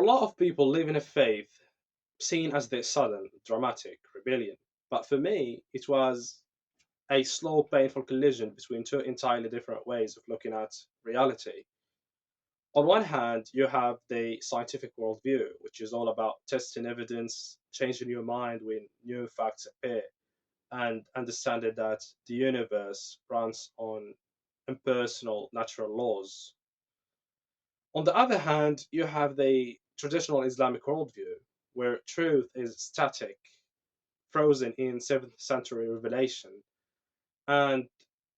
lot of people live in a faith seen as this sudden, dramatic rebellion. But for me, it was a slow, painful collision between two entirely different ways of looking at reality. On one hand, you have the scientific worldview, which is all about testing evidence, changing your mind when new facts appear, and understanding that the universe runs on impersonal natural laws. On the other hand, you have the traditional Islamic worldview, where truth is static, frozen in 7th century revelation, and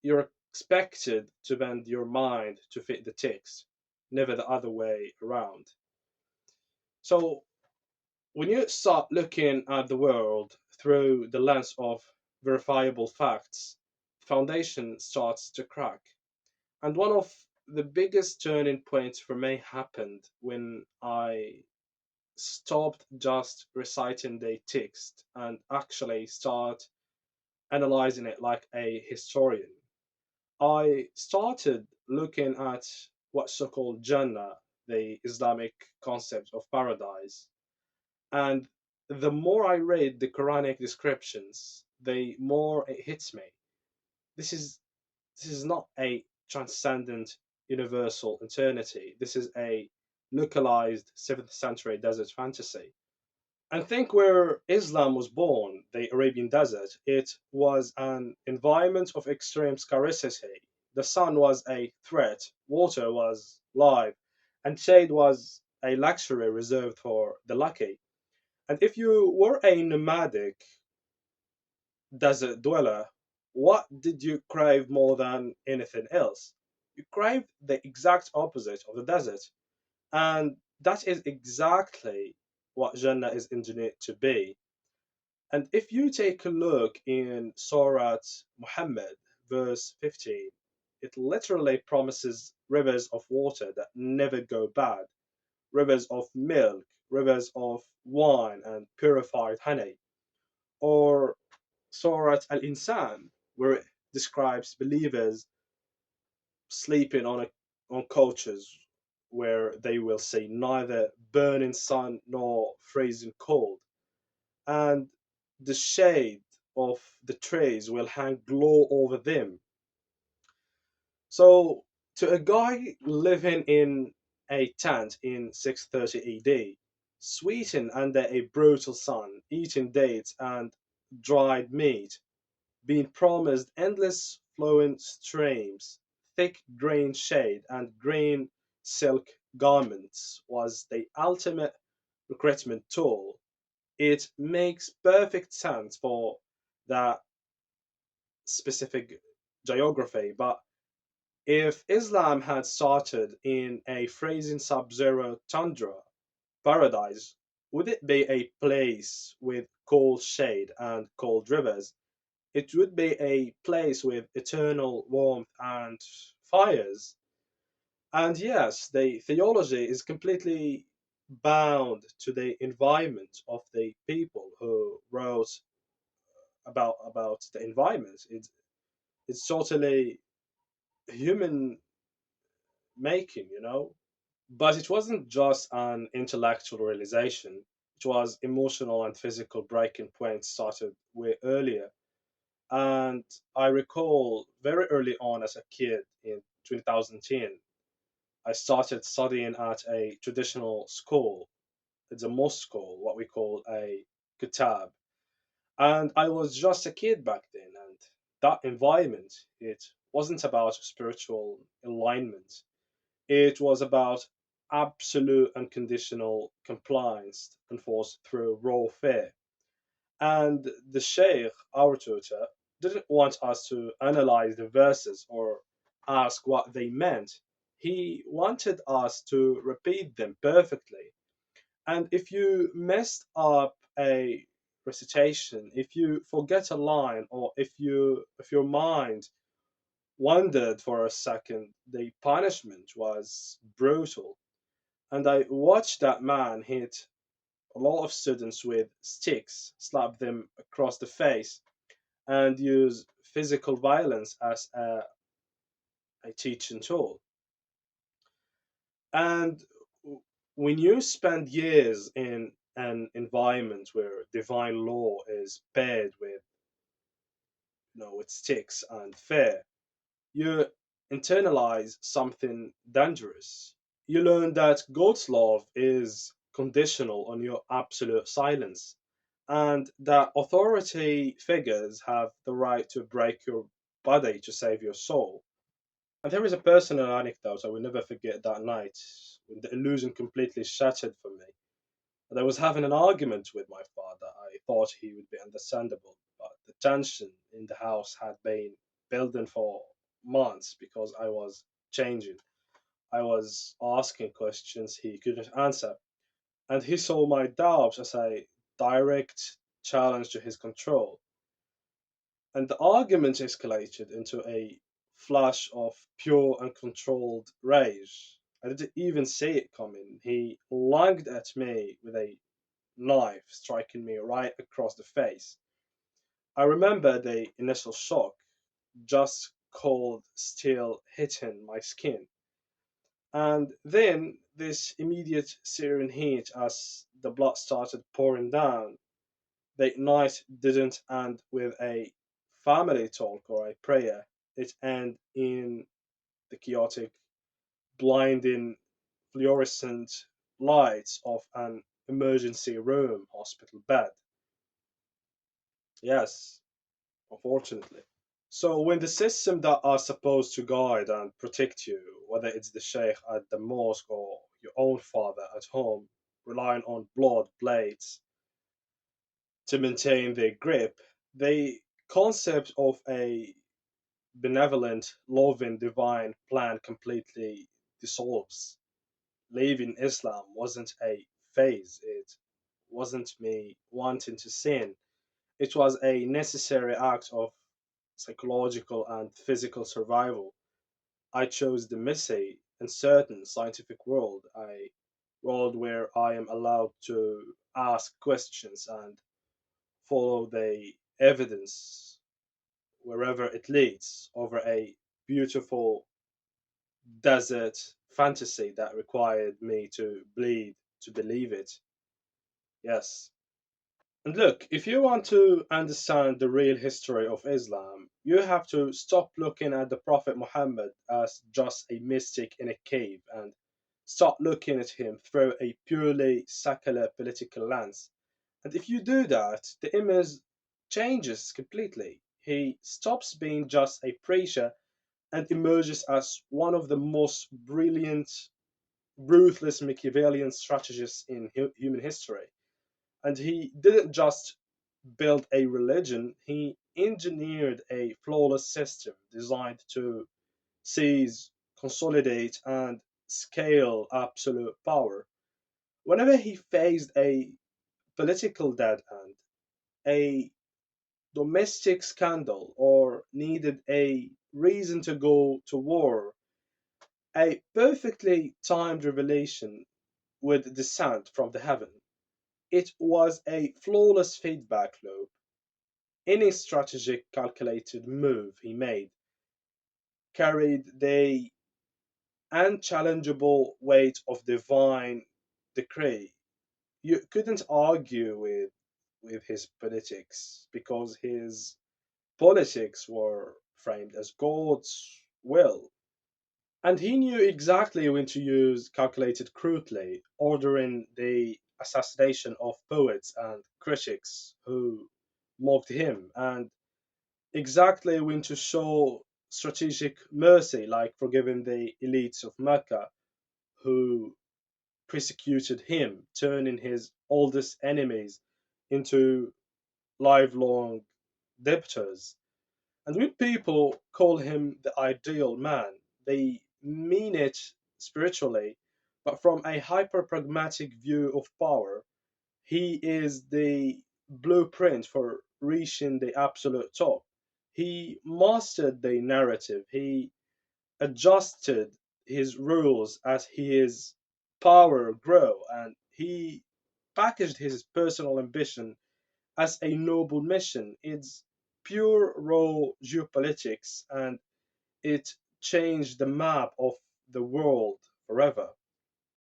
you're expected to bend your mind to fit the text, never the other way around. So, when you start looking at the world through the lens of verifiable facts, the foundation starts to crack. And one of the biggest turning points for me happened when I stopped just reciting the text and actually start analyzing it like a historian. I started looking at what's so-called Jannah, the Islamic concept of paradise, and the more I read the Quranic descriptions, the more it hits me. This is this is not a transcendent universal eternity. This is a localized 7th century desert fantasy. And think where Islam was born, the Arabian desert, it was an environment of extreme scarcity. The sun was a threat, water was life, and shade was a luxury reserved for the lucky. And if you were a nomadic desert dweller, what did you crave more than anything else? You craved the exact opposite of the desert. And that is exactly what Jannah is engineered to be. And if you take a look in Surah Muhammad, verse 15, it literally promises rivers of water that never go bad, rivers of milk, rivers of wine, and purified honey. Or Surah Al Insan, where it describes believers sleeping on couches where they will see neither burning sun nor freezing cold, and the shade of the trees will hang glow over them. So, to a guy living in a tent in 630 AD, sweating under a brutal sun, eating dates and dried meat, being promised endless flowing streams, thick green shade, and green silk garments was the ultimate recruitment tool. It makes perfect sense for that specific geography, but if Islam had started in a freezing sub zero tundra paradise, would it be a place with cold shade and cold rivers? It would be a place with eternal warmth and fires. And yes, the theology is completely bound to the environment of the people who wrote about the environment. It's totally human making. But it wasn't just an intellectual realization. It was emotional and physical breaking point started way earlier. And I recall very early on as a kid in 2010, I started studying at a traditional school. It's a mosque school, what we call a kitab. And I was just a kid back then. And that environment, it wasn't about spiritual alignment. It was about absolute unconditional compliance enforced through raw fear. And the Sheikh, our tutor, didn't want us to analyze the verses or ask what they meant. He wanted us to repeat them perfectly. And if you messed up a recitation, if you forget a line, or if your mind wandered for a second, the punishment was brutal. And I watched that man hit a lot of students with sticks, slap them across the face, and use physical violence as a teaching tool. And when you spend years in an environment where divine law is paired with, with sticks and fear, you internalize something dangerous. You learn that God's love is conditional on your absolute silence, and that authority figures have the right to break your body to save your soul. And there is a personal anecdote I will never forget that night when the illusion completely shattered for me. And I was having an argument with my father. I thought he would be understandable, but the tension in the house had been building for months because I was changing. I was asking questions he couldn't answer, and he saw my doubts as a direct challenge to his control. And the argument escalated into a flash of pure uncontrolled rage. I didn't even see it coming. He lunged at me with a knife, striking me right across the face. I remember the initial shock, just cold steel hitting my skin. And then this immediate searing heat as the blood started pouring down. The night didn't end with a family talk or a prayer. It ended in the chaotic, blinding, fluorescent lights of an emergency room hospital bed. Yes, unfortunately. So when the system that are supposed to guide and protect you, whether it's the sheikh at the mosque or your own father at home, relying on blood blades to maintain their grip, the concept of a benevolent, loving, divine plan completely dissolves. Leaving Islam wasn't a phase, it wasn't me wanting to sin. It was a necessary act of psychological and physical survival. I chose the messy, uncertain scientific world, a world where I am allowed to ask questions and follow the evidence wherever it leads, over a beautiful desert fantasy that required me to bleed to believe it. Yes. And look, if you want to understand the real history of Islam, you have to stop looking at the Prophet Muhammad as just a mystic in a cave and start looking at him through a purely secular political lens. And if you do that, the image changes completely. He stops being just a preacher and emerges as one of the most brilliant, ruthless Machiavellian strategists in human history. And he didn't just build a religion, he engineered a flawless system designed to seize, consolidate, and scale absolute power. Whenever he faced a political dead end, a domestic scandal, or needed a reason to go to war, a perfectly timed revelation would descend from the heaven. It was a flawless feedback loop. Any strategic, calculated move he made carried the unchallengeable weight of divine decree. You couldn't argue with his politics because his politics were framed as God's will. And he knew exactly when to use calculated crudely, ordering the assassination of poets and critics who mocked him, and exactly when to show strategic mercy, like forgiving the elites of Mecca who persecuted him, turning his oldest enemies into lifelong debtors. And when people call him the ideal man, they mean it spiritually, but from a hyper pragmatic view of power, he is the blueprint for reaching the absolute top. He mastered the narrative, he adjusted his rules as his power grew, and he packaged his personal ambition as a noble mission. It's pure raw geopolitics, and it changed the map of the world forever.